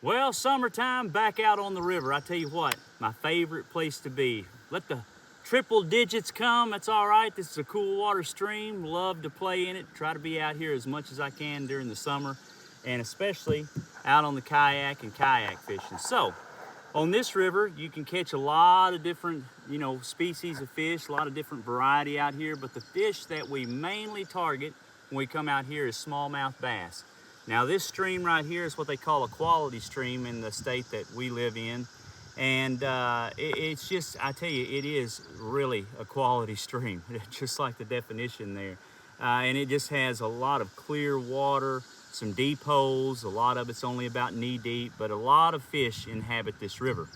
Well, summertime, back out on the river. I tell you what, my favorite place to be. Let the triple digits come, that's all right. This is a cool water stream. Love to play in it. Try to be out here as much as I can during the summer, and especially out on the kayak and kayak fishing. So, on this river, you can catch a lot of different, species of fish, a lot of different variety out here, but the fish that we mainly target when we come out here is smallmouth bass. Now this stream right here is what they call a quality stream in the state that we live in. And it's just, I tell you, it is really a quality stream, just like the definition there. And it just has a lot of clear water, some deep holes, a lot of it's only about knee deep, but a lot of fish inhabit this river.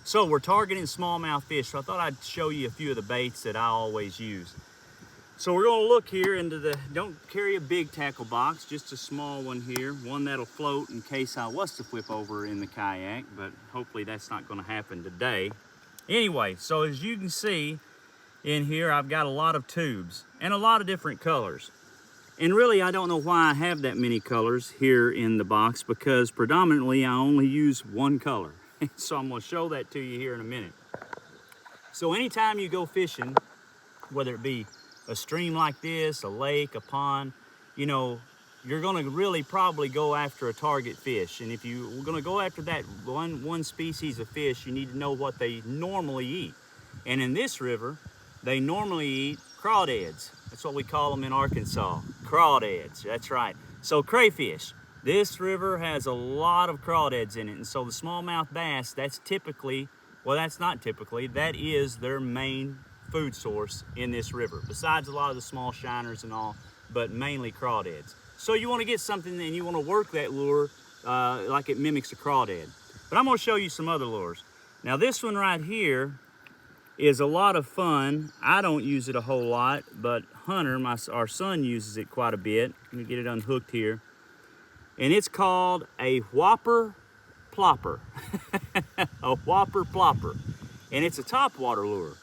So we're targeting smallmouth fish, so I thought I'd show you a few of the baits that I always use. So we're gonna look here into don't carry a big tackle box, just a small one here, one that'll float in case I was to flip over in the kayak, but hopefully that's not gonna happen today. Anyway, so as you can see in here, I've got a lot of tubes and a lot of different colors. And really, I don't know why I have that many colors here in the box, because predominantly I only use one color. So I'm gonna show that to you here in a minute. So anytime you go fishing, whether it be a stream like this, a lake, a pond, you're gonna really probably go after a target fish. And if you're gonna go after that one species of fish, you need to know what they normally eat. And in this river, they normally eat crawdads. That's what we call them in Arkansas, crawdads, that's right. So crayfish. This river has a lot of crawdads in it, and so the smallmouth bass, that's typically, well, that's not typically, that is their main food source in this river, besides a lot of the small shiners and all, but mainly crawdads. So you want to get something and you want to work that lure like it mimics a crawdad. But I'm going to show you some other lures. Now this one right here is a lot of fun. I don't use it a whole lot, but Hunter, our son, uses it quite a bit. Let me get it unhooked here. And it's called a whopper plopper. A whopper plopper. And it's a topwater lure.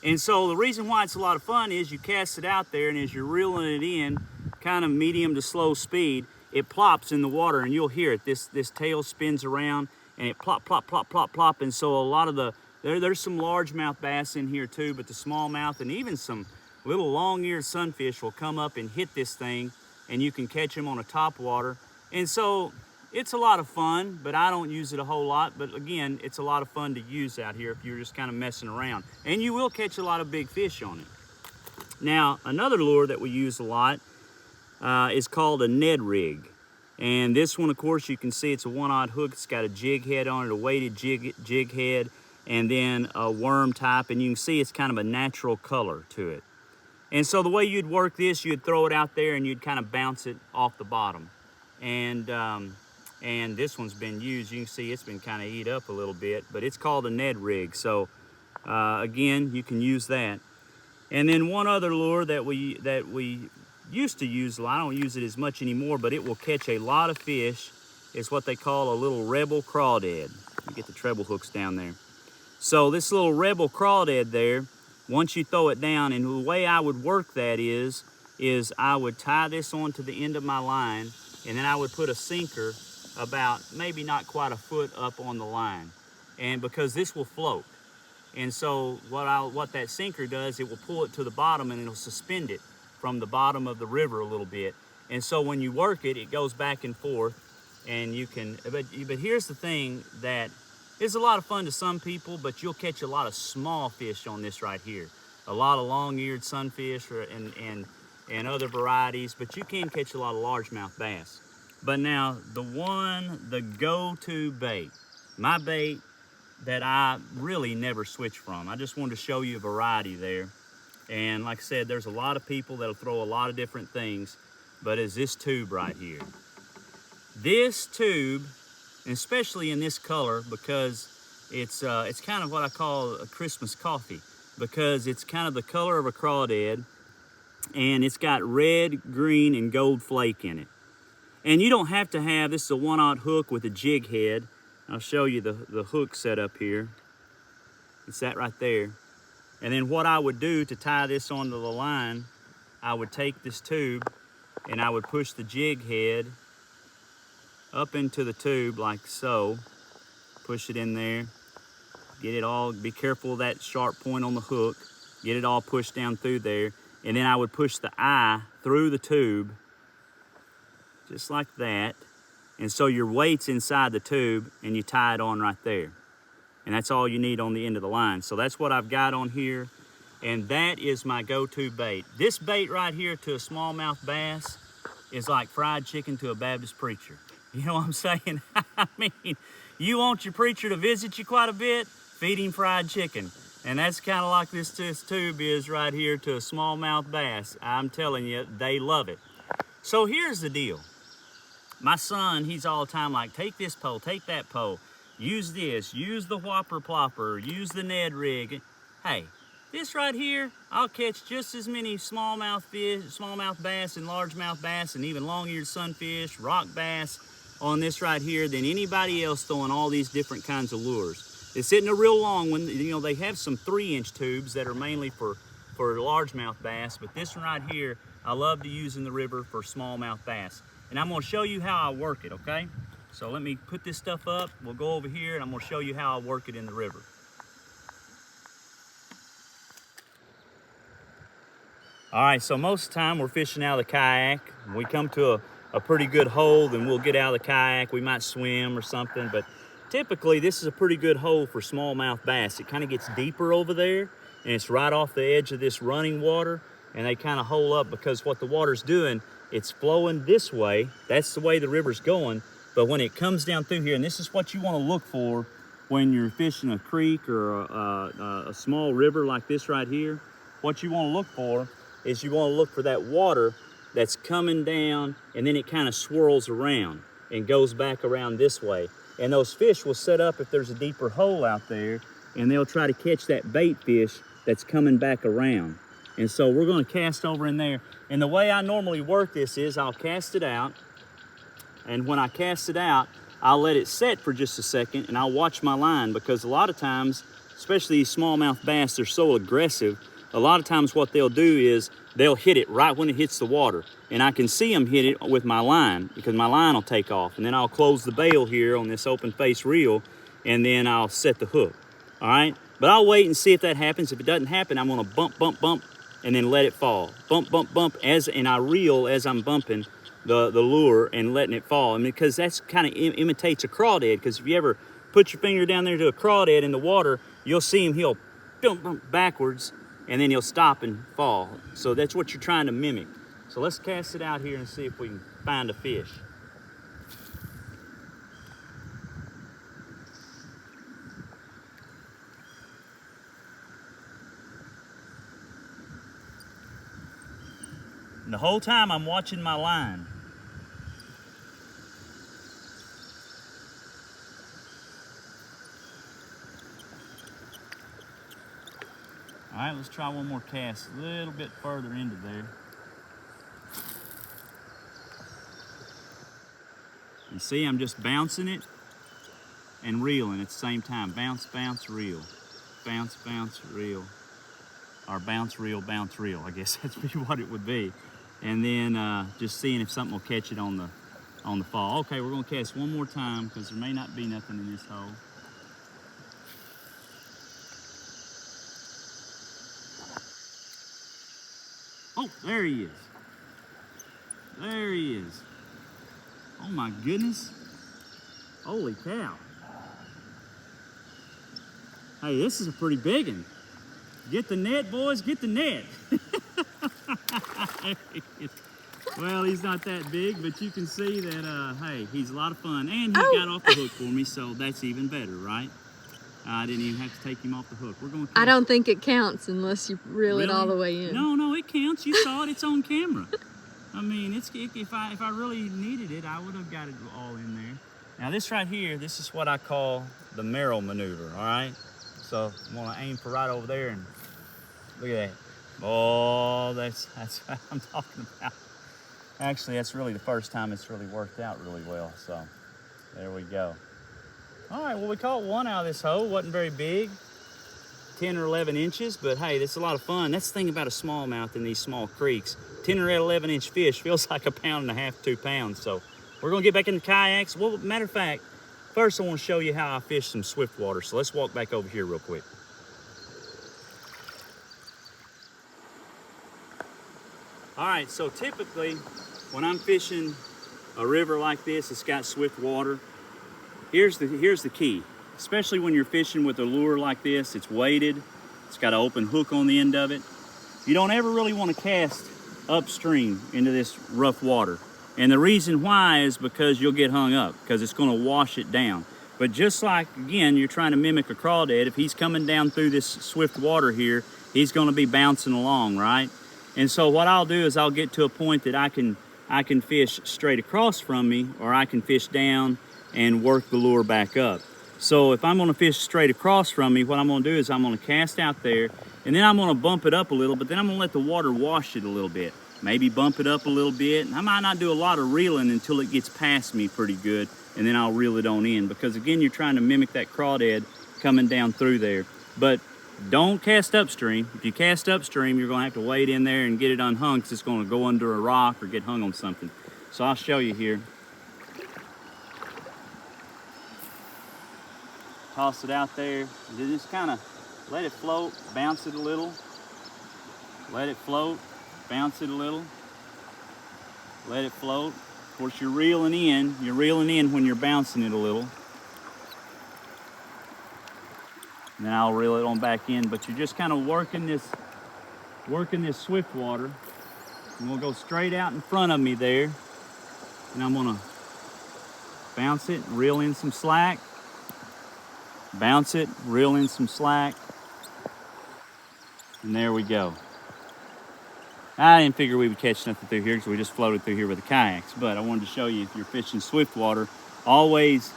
And so the reason why it's a lot of fun is you cast it out there, and as you're reeling it in, kind of medium to slow speed, it plops in the water, and you'll hear it. This tail spins around, and it plop, plop, plop, plop, plop. And so a lot of there's some largemouth bass in here too, but the smallmouth and even some little long-eared sunfish will come up and hit this thing, and you can catch them on a topwater. And so it's a lot of fun, but I don't use it a whole lot. But again, it's a lot of fun to use out here if you're just kind of messing around. And you will catch a lot of big fish on it. Now, another lure that we use a lot is called a Ned rig. And this one, of course, you can see it's a one-aught hook. It's got a jig head on it, a weighted jig head, and then a worm type. And you can see it's kind of a natural color to it. And so the way you'd work this, you'd throw it out there and you'd kind of bounce it off the bottom. And this one's been used. You can see it's been kind of eat up a little bit, but it's called a Ned rig. So again, you can use that. And then one other lure that we used to use, I don't use it as much anymore, but it will catch a lot of fish, is what they call a little rebel crawdad. You get the treble hooks down there. So this little rebel crawdad there, once you throw it down, and the way I would work that is I would tie this onto the end of my line, and then I would put a sinker about maybe not quite a foot up on the line, and because this will float. And so what that sinker does, it will pull it to the bottom, and it'll suspend it from the bottom of the river a little bit. And so when you work it, it goes back and forth, and you can, but here's the thing that is a lot of fun to some people, but you'll catch a lot of small fish on this right here. A lot of long-eared sunfish and other varieties, but you can catch a lot of largemouth bass. But now, the go-to bait, my bait that I really never switch from. I just wanted to show you a variety there. And like I said, there's a lot of people that'll throw a lot of different things, but is this tube right here. This tube, and especially in this color, because it's kind of what I call a Christmas coffee, because it's kind of the color of a crawdad, and it's got red, green, and gold flake in it. And you don't have to have, this is a one-aught hook with a jig head. I'll show you the hook set up here. It's that right there. And then what I would do to tie this onto the line, I would take this tube and I would push the jig head up into the tube like so. push it in there, get it all, be careful of that sharp point on the hook, get it all pushed down through there, and then I would push the eye through the tube, just like that, and so your weight's inside the tube, and you tie it on right there. And that's all you need on the end of the line. So that's what I've got on here, and that is my go-to bait. This bait right here to a smallmouth bass is like fried chicken to a Baptist preacher. You know what I'm saying? I mean, you want your preacher to visit you quite a bit, feed him fried chicken. And that's kind of like this tube is right here to a smallmouth bass. I'm telling you, they love it. So here's the deal. My son, he's all the time like, take this pole, take that pole, use this, use the whopper plopper, use the Ned rig. Hey, this right here, I'll catch just as many smallmouth fish, smallmouth bass and largemouth bass and even long-eared sunfish, rock bass on this right here than anybody else throwing all these different kinds of lures. It's hitting a real long one. You know, they have some 3-inch tubes that are mainly for largemouth bass, but this one right here, I love to use in the river for smallmouth bass. And I'm gonna show you how I work it, okay? So let me put this stuff up. We'll go over here and I'm gonna show you how I work it in the river. All right, so most of the time we're fishing out of the kayak. When we come to a pretty good hole, then we'll get out of the kayak. We might swim or something, but typically this is a pretty good hole for smallmouth bass. It kind of gets deeper over there and it's right off the edge of this running water, and they kind of hole up because what the water's doing, it's flowing this way. That's the way the river's going. But when it comes down through here, and this is what you want to look for when you're fishing a creek or a small river like this right here, what you want to look for is you want to look for that water that's coming down, and then it kind of swirls around and goes back around this way. And those fish will set up if there's a deeper hole out there, and they'll try to catch that bait fish that's coming back around. And so we're going to cast over in there. And the way I normally work this is I'll cast it out, and when I cast it out, I'll let it set for just a second, and I'll watch my line, because a lot of times, especially these smallmouth bass, they're so aggressive. A lot of times what they'll do is they'll hit it right when it hits the water, and I can see them hit it with my line, because my line will take off, and then I'll close the bail here on this open face reel, and then I'll set the hook. All right, but I'll wait and see if that happens. If it doesn't happen, I'm going to bump, bump, bump, and then let it fall. Bump, bump, bump, and I reel as I'm bumping the lure and letting it fall. I mean, because that's kind of imitates a crawdad. Because if you ever put your finger down there to a crawdad in the water, you'll see him, he'll bump backwards, and then he'll stop and fall. So that's what you're trying to mimic. So let's cast it out here and see if we can find a fish. And the whole time I'm watching my line. All right, let's try one more cast a little bit further into there. You see, I'm just bouncing it and reeling at the same time. Bounce, bounce, reel. Bounce, bounce, reel. Or bounce, reel, I guess that's what it would be. And then just seeing if something will catch it on the fall. Okay, we're gonna cast one more time because there may not be nothing in this hole. Oh, there he is. There he is. Oh my goodness. Holy cow. Hey, this is a pretty big one. Get the net, boys, get the net. Well, he's not that big, but you can see that, hey, he's a lot of fun. And he got off the hook for me, so that's even better, right? I didn't even have to take him off the hook. We're going to. I don't think it counts unless you reel it all the way in. No, it counts. You saw it. It's on camera. I mean, if I really needed it, I would have got it all in there. Now, this right here, this is what I call the Merrill maneuver, all right? So I'm going to aim for right over there, and look at that. Oh, that's what I'm talking about. Actually, that's really the first time it's really worked out really well. So there we go. All right, well, we caught one out of this hole. Wasn't very big, 10 or 11 inches, but hey, that's a lot of fun. That's the thing about a smallmouth in these small creeks. 10 or 11 inch fish feels like 1.5 pounds, 2 pounds. So we're gonna get back in the kayaks. Well, matter of fact, first I want to show you how I fish some swift water. So let's walk back over here real quick. All right, so typically when I'm fishing a river like this, it's got swift water. Here's the key, especially when you're fishing with a lure like this. It's weighted, it's got an open hook on the end of it. You don't ever really want to cast upstream into this rough water. And the reason why is because you'll get hung up, because it's going to wash it down. But just like, again, you're trying to mimic a crawdad, if he's coming down through this swift water here, he's going to be bouncing along, right? And so what I'll do is I'll get to a point that I can fish straight across from me, or I can fish down and work the lure back up. So if I'm going to fish straight across from me, what I'm going to do is I'm going to cast out there, and then I'm going to bump it up a little, but then I'm going to let the water wash it a little bit. Maybe bump it up a little bit. And I might not do a lot of reeling until it gets past me pretty good, and then I'll reel it on in, because again, you're trying to mimic that crawdad coming down through there. But don't cast upstream. If you cast upstream, you're going to have to wade in there and get it unhung, because it's going to go under a rock or get hung on something. So I'll show you here. Toss it out there, and then just kind of let it float, bounce it a little. Let it float, bounce it a little. Let it float. Of course, you're reeling in when you're bouncing it a little. And then I'll reel it on back in, but you're just kind of working this swift water. And we'll go straight out in front of me there. And I'm gonna bounce it, reel in some slack. Bounce it, reel in some slack. And there we go. I didn't figure we would catch nothing through here because we just floated through here with the kayaks, but I wanted to show you, if you're fishing swift water, always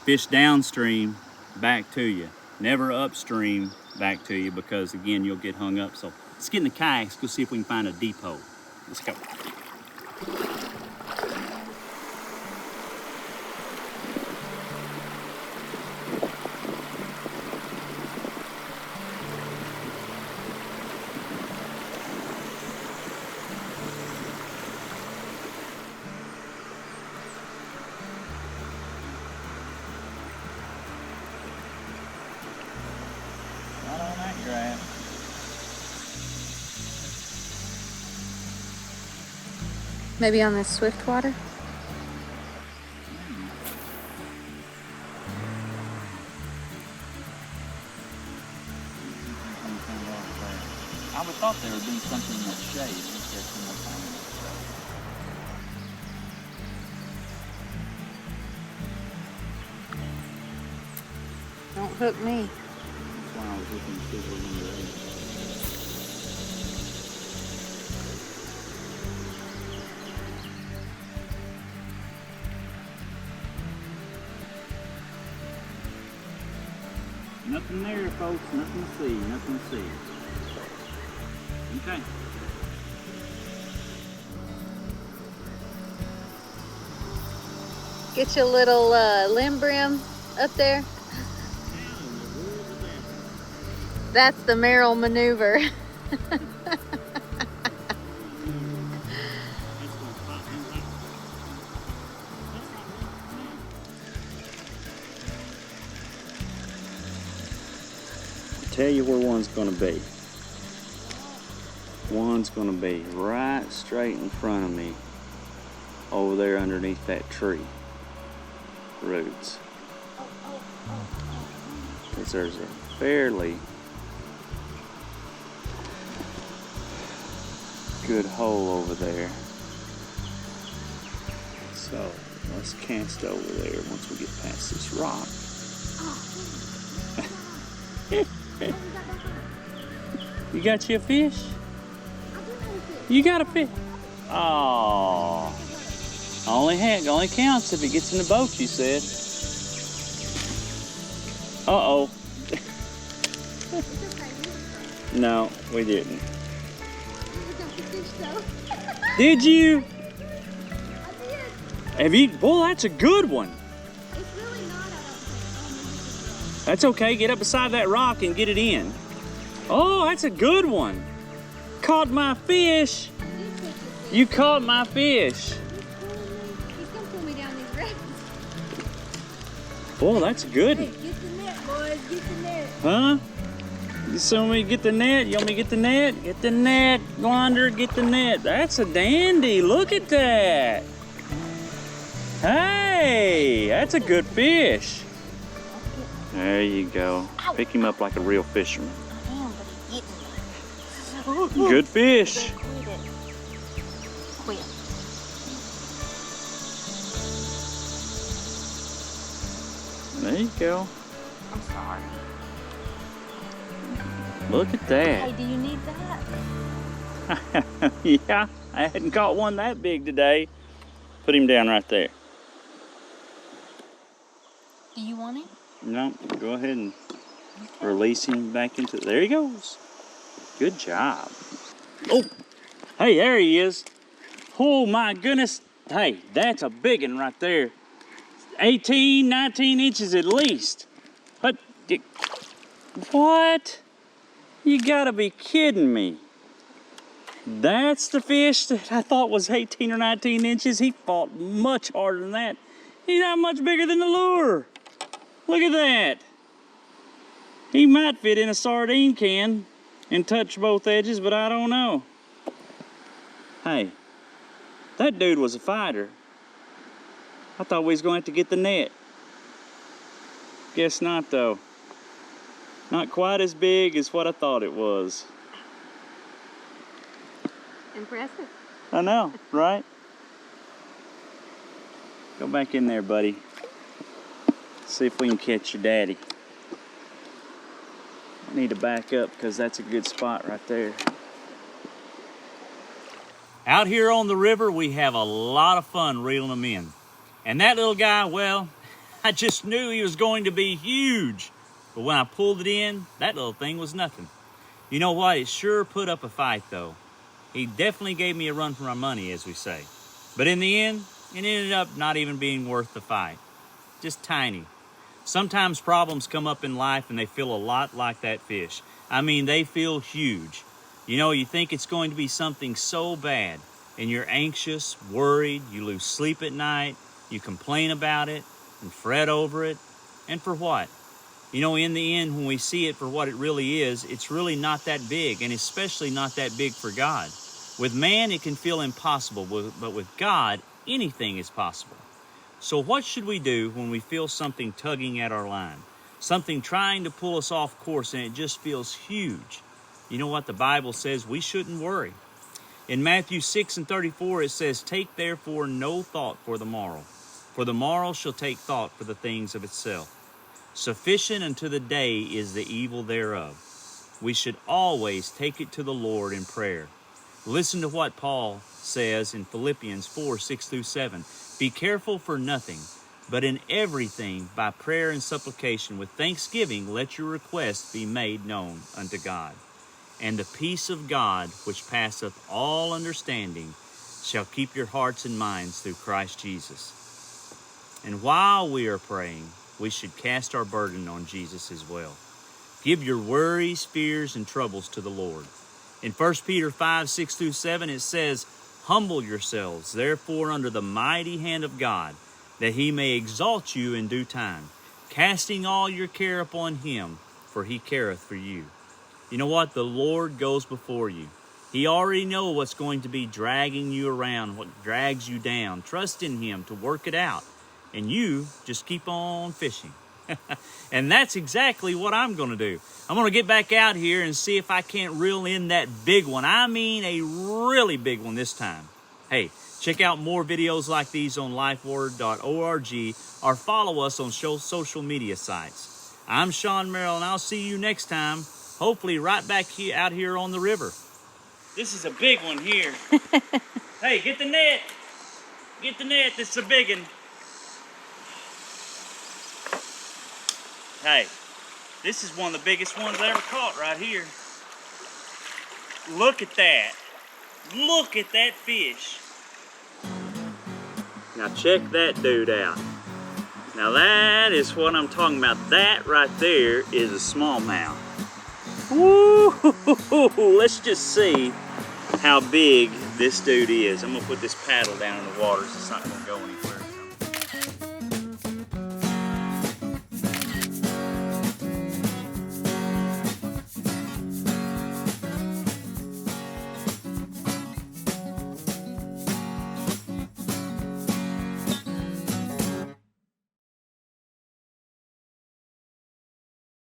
fish downstream back to you. Never upstream back to you, because again, you'll get hung up. So let's get in the kayaks, go see if we can find a depot. Let's go. Maybe on this swift water? I would thought there would be something in that shade. Don't hook me. That's why I was looking to see if we were ready. Nothing there, folks. Nothing to see. Nothing to see. Okay. Get your little limb brim up there. That's the Merrill maneuver. Tell you where one's going to be. One's going to be right straight in front of me, over there underneath that tree roots. Because there's a fairly good hole over there. So let's cast over there once we get past this rock. You got you a fish? You got a fish? Oh, only counts if it gets in the boat, you said. Uh-oh. No, we didn't. Did you? Have you? Well, that's a good one. It's really not, I don't think. That's okay. Get up beside that rock and get it in. Oh, that's a good one. Caught my fish. You caught my fish. He's gonna pull me down these rapids. Boy, that's good. Hey, get the net, boys. Get the net. Huh? You want me to get the net? You want me to get the net? Get the net, Wander, get the net. That's a dandy. Look at that. Hey, that's a good fish. There you go. Pick him up like a real fisherman. I am, but he's getting me. Good fish. Quit it. Quit. There you go. I'm sorry. Look at Hey, that. do you need that? Yeah, I hadn't caught one that big today. Put him down right there. Do you want it? No, go ahead and release him back into. There he goes. Good job. Oh, hey, there he is. Oh my goodness. Hey, that's a big one right there. 18, 19 inches at least. What? You gotta be kidding me. That's the fish that I thought was 18 or 19 inches. He fought much harder than that. He's not much bigger than the lure. Look at that. He might fit in a sardine can and touch both edges, but I don't know. Hey, that dude was a fighter. I thought we was going to have to get the net. Guess not though. Not quite as big as what I thought it was. Impressive. I know, right? Go back in there, buddy. See if we can catch your daddy. I need to back up because that's a good spot right there. Out here on the river, we have a lot of fun reeling them in. And that little guy, well, I just knew he was going to be huge. But when I pulled it in, that little thing was nothing. You know what? It sure put up a fight, though. He definitely gave me a run for my money, as we say. But in the end, it ended up not even being worth the fight. Just tiny. Sometimes problems come up in life and they feel a lot like that fish. I mean, they feel huge. You know, you think it's going to be something so bad, and you're anxious, worried, you lose sleep at night, you complain about it and fret over it. And for what? You know, in the end, when we see it for what it really is, it's really not that big, and especially not that big for God. With man, it can feel impossible, but with God, anything is possible. So what should we do when we feel something tugging at our line? Something trying to pull us off course, and it just feels huge. You know what the Bible says? We shouldn't worry. In Matthew 6:34, it says, "Take therefore no thought for the morrow, for the morrow shall take thought for the things of itself. Sufficient unto the day is the evil thereof." We should always take it to the Lord in prayer. Listen to what Paul says in Philippians 4:6-7. "Be careful for nothing, but in everything by prayer and supplication with thanksgiving let your requests be made known unto God. And the peace of God, which passeth all understanding, shall keep your hearts and minds through Christ Jesus." And while we are praying, we should cast our burden on Jesus as well. Give your worries, fears, and troubles to the Lord. In 1 Peter 5:6-7, it says, "Humble yourselves, therefore, under the mighty hand of God, that he may exalt you in due time, casting all your care upon him, for he careth for you." You know what? The Lord goes before you. He already knows what's going to be dragging you around, what drags you down. Trust in him to work it out, and you just keep on fishing. And that's exactly what I'm going to do. I'm going to get back out here and see if I can't reel in that big one. I mean a really big one this time. Hey, check out more videos like these on lifeword.org or follow us on social media sites. I'm Shaun Merrill, and I'll see you next time, hopefully right back out here on the river. This is a big one here. Hey, get the net. Get the net. This is a big one. Hey, this is one of the biggest ones I ever caught right here. Look at that. Look at that fish. Now check that dude out. Now that is what I'm talking about. That right there is a smallmouth. Woo! Let's just see how big this dude is. I'm gonna put this paddle down in the water so it's not gonna go anywhere.